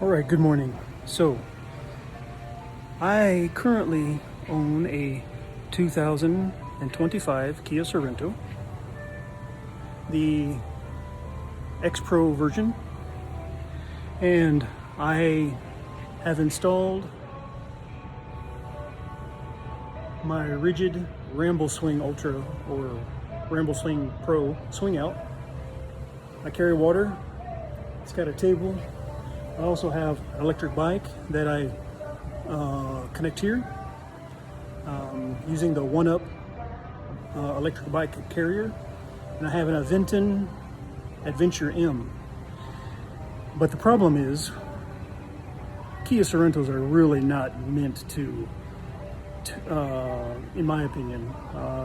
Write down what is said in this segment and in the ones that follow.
All right, good morning. So, I currently own a 2025 Kia Sorento, the X-Pro version, and I have installed my rigid Ramble Swing Ultra or Ramble Swing Pro swing out. I carry water. It's got a table. I also have an electric bike that I connect here using the 1UP electric bike carrier, and I have an Aventon Adventure M. But the problem is, Kia Sorentos are really not meant to in my opinion,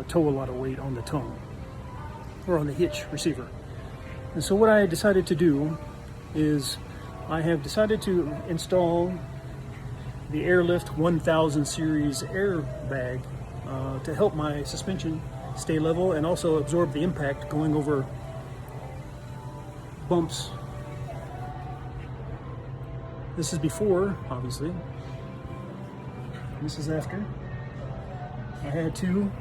tow a lot of weight on the tongue or on the hitch receiver. And so what I decided to do is I have decided to install the Airlift 1000 series airbag to help my suspension stay level and also absorb the impact going over bumps. This is before, obviously. This is after. I had to,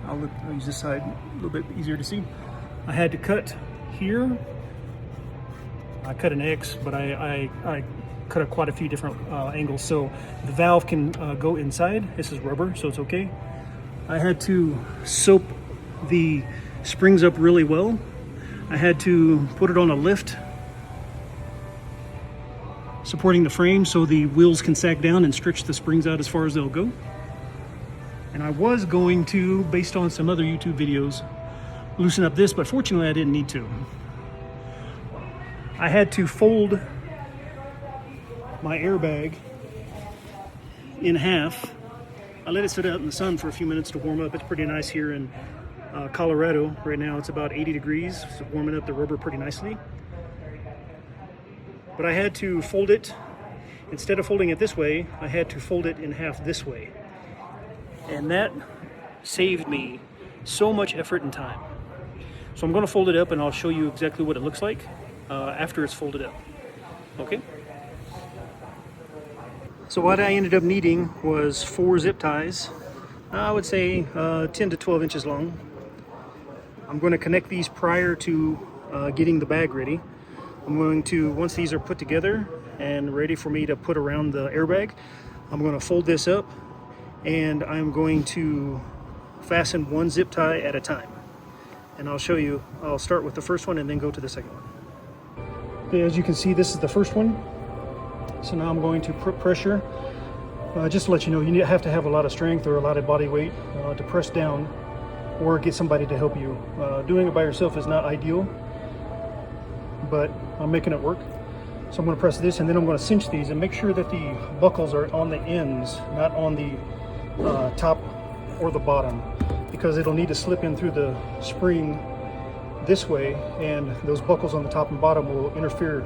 I'll use this side a little bit easier to see. I had to cut here. I cut an X, but I cut quite a few different angles, so the valve can go inside. This is rubber, so it's okay. I had to soap the springs up really well. I had to put it on a lift supporting the frame so the wheels can sag down and stretch the springs out as far as they'll go. And I was going to, based on some other YouTube videos, loosen up this, but fortunately I didn't need to. I had to fold my airbag in half. I let it sit out in the sun for a few minutes to warm up. It's pretty nice here in Colorado right now. It's about 80 degrees, so warming up the rubber pretty nicely. But I had to fold it, instead of folding it this way, I had to fold it in half this way. And that saved me so much effort and time. So I'm going to fold it up and I'll show you exactly what it looks like after it's folded up. Okay? So what I ended up needing was 4 zip ties. I would say 10 to 12 inches long. I'm going to connect these prior to getting the bag ready. I'm going to, once these are put together and ready for me to put around the airbag, I'm going to fold this up and I'm going to fasten 1 zip tie at a time. And I'll show you, I'll start with the first one and then go to the second one. Okay, as you can see, this is the first one. So now I'm going to put pressure. Just to let you know, you have to have a lot of strength or a lot of body weight to press down or get somebody to help you. Doing it by yourself is not ideal, but I'm making it work. So I'm going to press this and then I'm going to cinch these and make sure that the buckles are on the ends, not on the top or the bottom, because it'll need to slip in through the spring this way, and those buckles on the top and bottom will interfere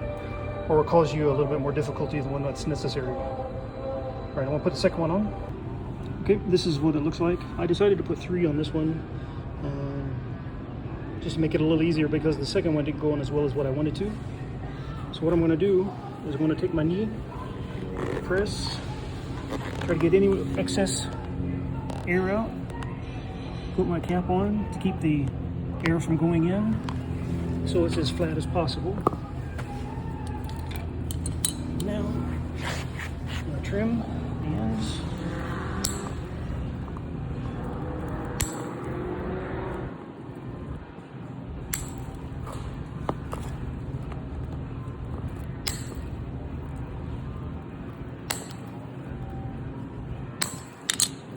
or will cause you a little bit more difficulty than one that's necessary. All right, I want to put the second one on. Okay, this is what it looks like. I decided to put 3 on this one just to make it a little easier because the second one didn't go on as well as what I wanted to. So what I'm going to do is I'm going to take my knee, press, try to get any excess air out, put my cap on to keep the air from going in so it's as flat as possible. Now I'm going to trim the ends.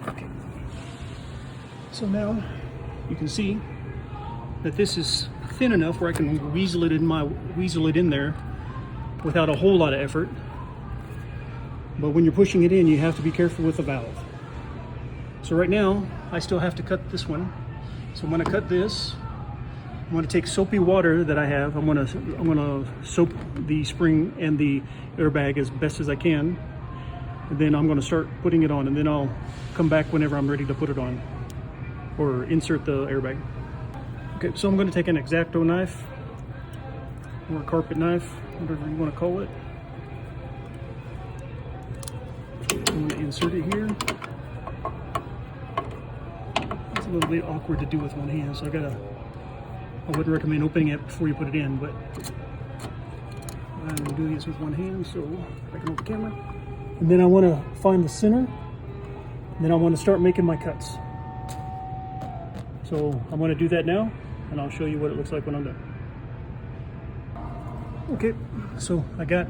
Okay. So now you can see that this is thin enough where I can weasel it in there without a whole lot of effort. But when you're pushing it in, you have to be careful with the valve. So right now, I still have to cut this one. So I'm going to cut this. I'm going to take soapy water that I have. I'm going to soap the spring and the airbag as best as I can. And then I'm going to start putting it on, and then I'll come back whenever I'm ready to put it on or insert the airbag. Okay, so I'm going to take an X-Acto knife or a carpet knife. whatever you want to call it. I'm going to insert it here. It's a little bit awkward to do with one hand, so I wouldn't recommend opening it before you put it in, but I'm doing this with one hand, so I can hold the camera. And then I want to find the center, and then I want to start making my cuts. So I'm going to do that now, and I'll show you what it looks like when I'm done. Okay, so I got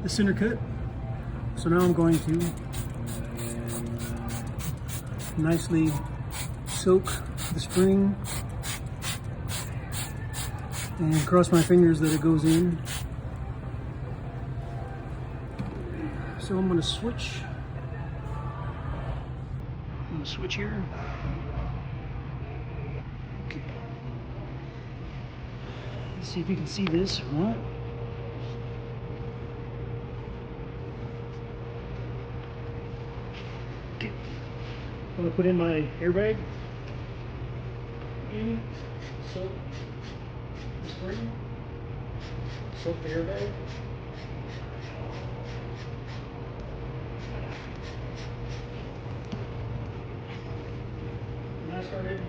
the center cut. So now I'm going to nicely soak the spring and cross my fingers that it goes in. So I'm going to switch. I'm going to switch here. Okay. Let's see if you can see this or not. Okay. I'm going to put in my airbag. In, soak the spring, soak the airbag. And I started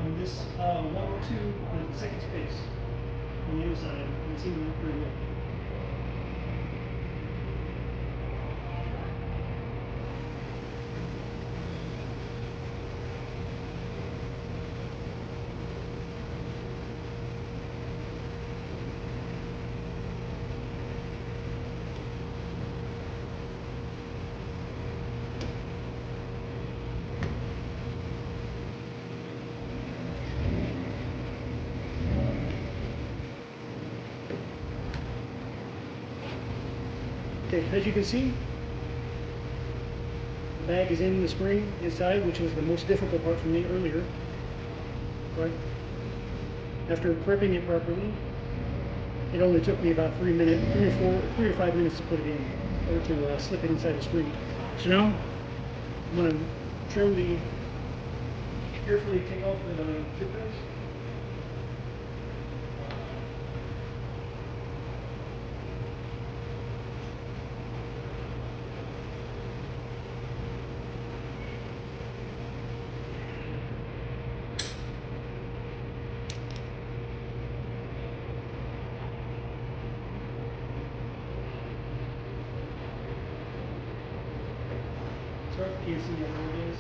on this 102 in the second space on the other side. You can see them pretty well. Okay, as you can see, the bag is in the spring inside, which was the most difficult part for me earlier. Right? After prepping it properly, it only took me about 3 or 5 minutes to put it in, or to slip it inside the spring. So now I'm going to carefully take off the zip ties. Sorry, you can see where it is.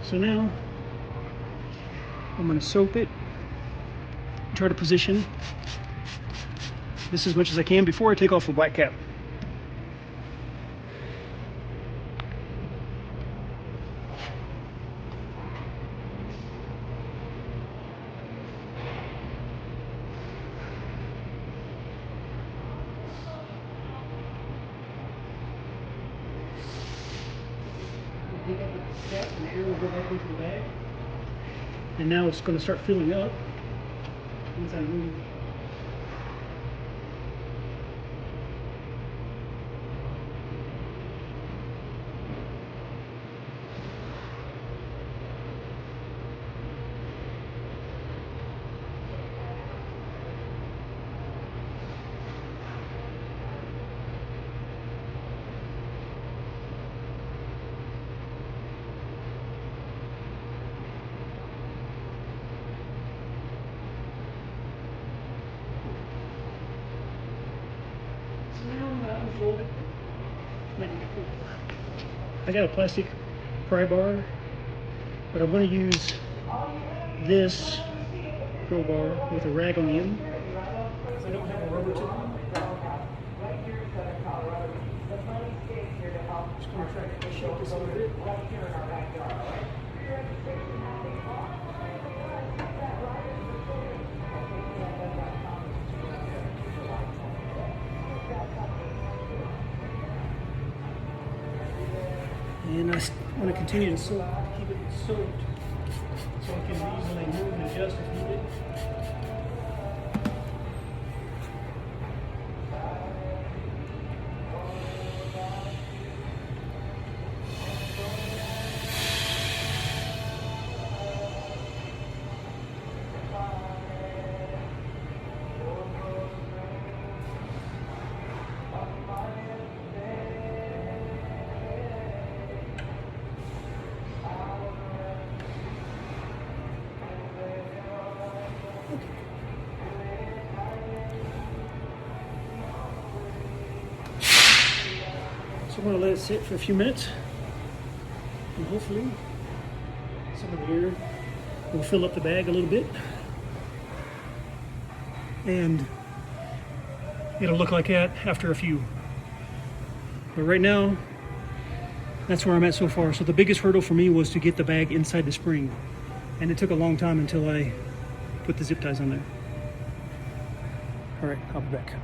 So now I'm going to soap it, try to position this as much as I can before I take off the black cap. Pick up the cap and the air will go back into the bag. And now it's going to start filling up once I move. Unfold it. I got a plastic pry bar, but I'm going to use this crowbar with a rag on the end. Because I don't have a rubber tip. Just going to try to shake this a little bit. And I want to continue to soak, keep it soaked so I can easily move and adjust if needed. So I'm going to let it sit for a few minutes, and hopefully some of the air will fill up the bag a little bit, and it'll look like that after a few. But right now, that's where I'm at so far. So the biggest hurdle for me was to get the bag inside the spring, and it took a long time until I put the zip ties on there. All right, I'll be back.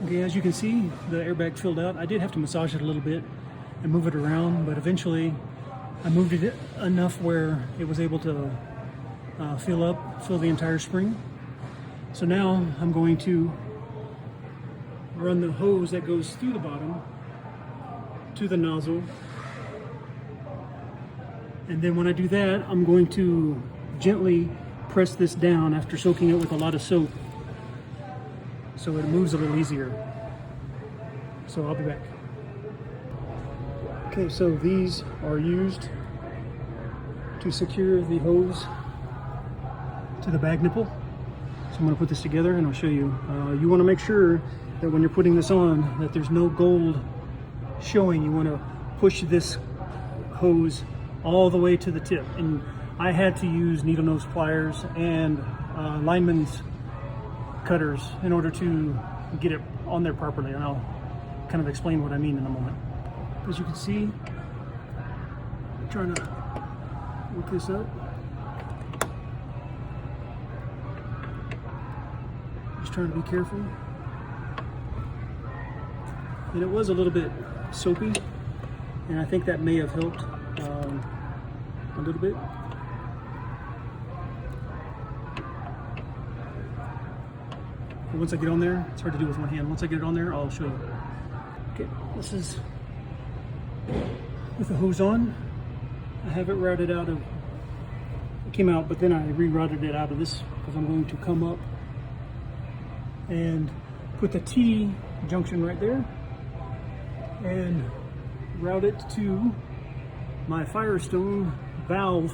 Okay, as you can see, the airbag filled out. I did have to massage it a little bit and move it around, but eventually I moved it enough where it was able to fill the entire spring. So now I'm going to run the hose that goes through the bottom to the nozzle. And then when I do that, I'm going to gently press this down after soaking it with a lot of soap, so it moves a little easier. So I'll be back. Okay, so these are used to secure the hose to the bag nipple. So I'm going to put this together and I'll show you. You want to make sure that when you're putting this on that there's no gold showing. You want to push this hose all the way to the tip. And I had to use needle nose pliers and lineman's cutters in order to get it on there properly, and I'll kind of explain what I mean in a moment. As you can see, I'm trying to work this up. Just trying to be careful. And it was a little bit soapy, and I think that may have helped a little bit. But once I get on there, it's hard to do with one hand. Once I get it on there, I'll show you. Okay, this is with the hose on. I have it routed out of, it came out, but then I rerouted it out of this because I'm going to come up and put the T junction right there and route it to my Firestone valve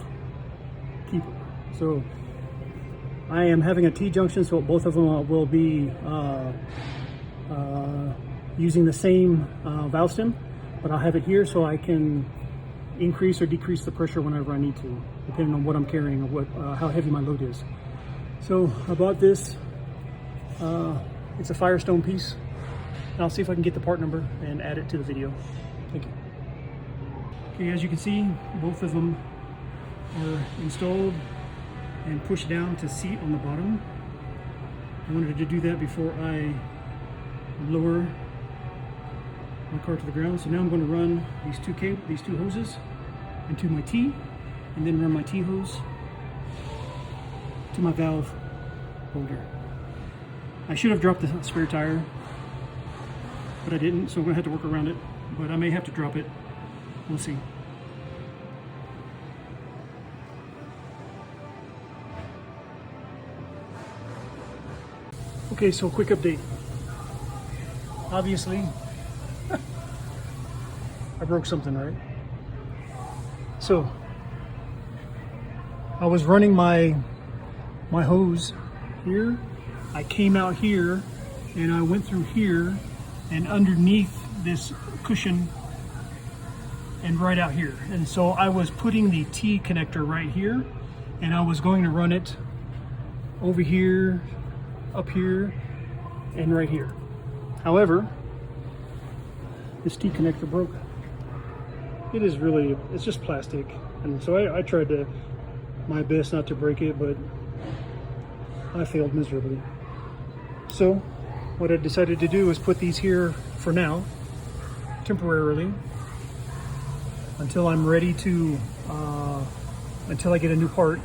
keeper. So I am having a T junction, so both of them will be using the same valve stem, but I'll have it here so I can increase or decrease the pressure whenever I need to, depending on what I'm carrying or what how heavy my load is. So I bought this. It's a Firestone piece. And I'll see if I can get the part number and add it to the video. Thank you. Okay, as you can see, both of them are installed and pushed down to seat on the bottom. I wanted to do that before I lower my car to the ground. So now I'm going to run these two hoses into my T, and then run my T hose to my valve holder. I should have dropped the spare tire, but I didn't, so I'm going to have to work around it. But I may have to drop it. We'll see. Okay, so quick update. Obviously, I broke something, right? So, I was running my hose here. I came out here, and I went through here, and underneath this cushion, and right out here. And so I was putting the T connector right here, and I was going to run it over here, up here, and right here. However, this T-connector broke. It is really, it's just plastic. And so I tried my best not to break it, but I failed miserably. So what I decided to do is put these here for now, temporarily, until I'm ready to, until I get a new part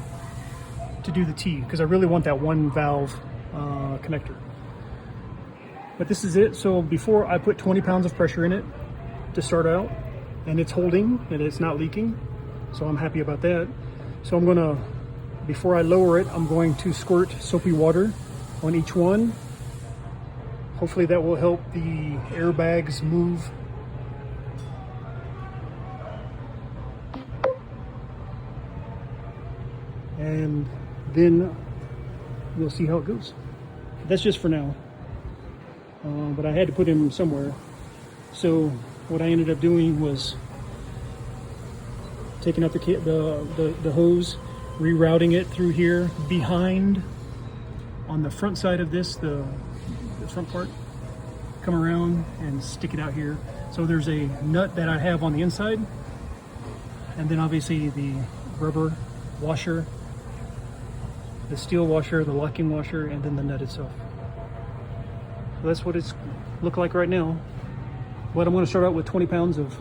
to do the T, because I really want that one valve connector. But this is it. So before, I put 20 pounds of pressure in it to start out, and it's holding and it's not leaking. So I'm happy about that. So I'm gonna, before I lower it, I'm going to squirt soapy water on each one. Hopefully that will help the airbags move. And then we'll see how it goes. That's just for now. But I had to put him somewhere. So what I ended up doing was taking out the hose, rerouting it through here behind, on the front side of this, the front part, come around and stick it out here. So there's a nut that I have on the inside, and then obviously the rubber washer, the steel washer, the locking washer, and then the nut itself. So that's what it's look like right now. But I'm going to start out with 20 pounds of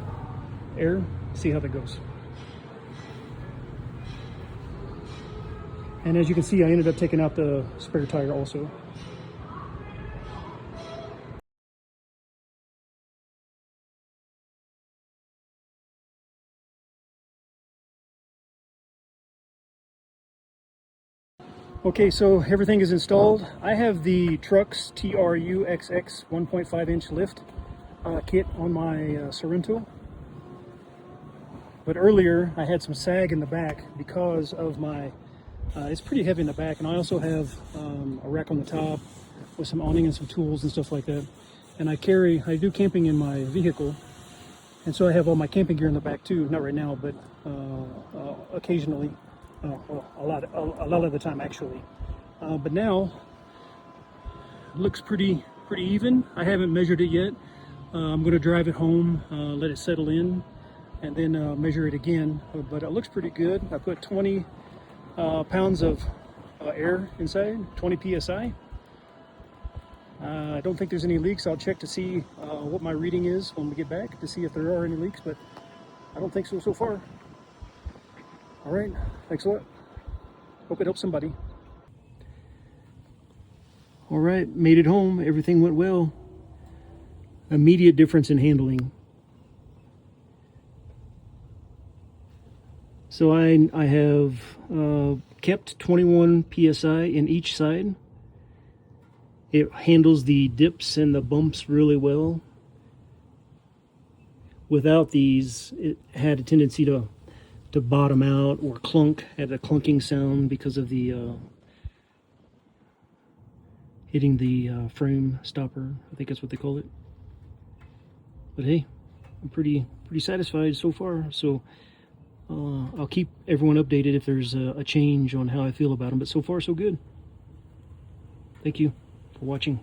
air, see how that goes. And as you can see, I ended up taking out the spare tire also. Okay, so everything is installed. I have the Trucks TRU-XX 1.5 inch lift kit on my Sorento. But earlier I had some sag in the back because of my, it's pretty heavy in the back, and I also have a rack on the top with some awning and some tools and stuff like that. And I do camping in my vehicle, and so I have all my camping gear in the back too. Not right now, but occasionally. Well, a lot of the time actually. But now it looks pretty even. I haven't measured it yet. I'm going to drive it home, let it settle in, and then measure it again. But it looks pretty good. I put 20 pounds of air inside, 20 psi. I don't think there's any leaks. I'll check to see what my reading is when we get back to see if there are any leaks, but I don't think so far. All right, thanks a lot. Hope it helps somebody. All right, made it home. Everything went well. Immediate difference in handling. So I have kept 21 psi in each side. It handles the dips and the bumps really well. Without these, it had a tendency to bottom out or clunk, had a clunking sound because of the hitting the frame stopper. I think that's what they call it. But hey, I'm pretty satisfied so far. So I'll keep everyone updated if there's a change on how I feel about them. But so far, so good. Thank you for watching.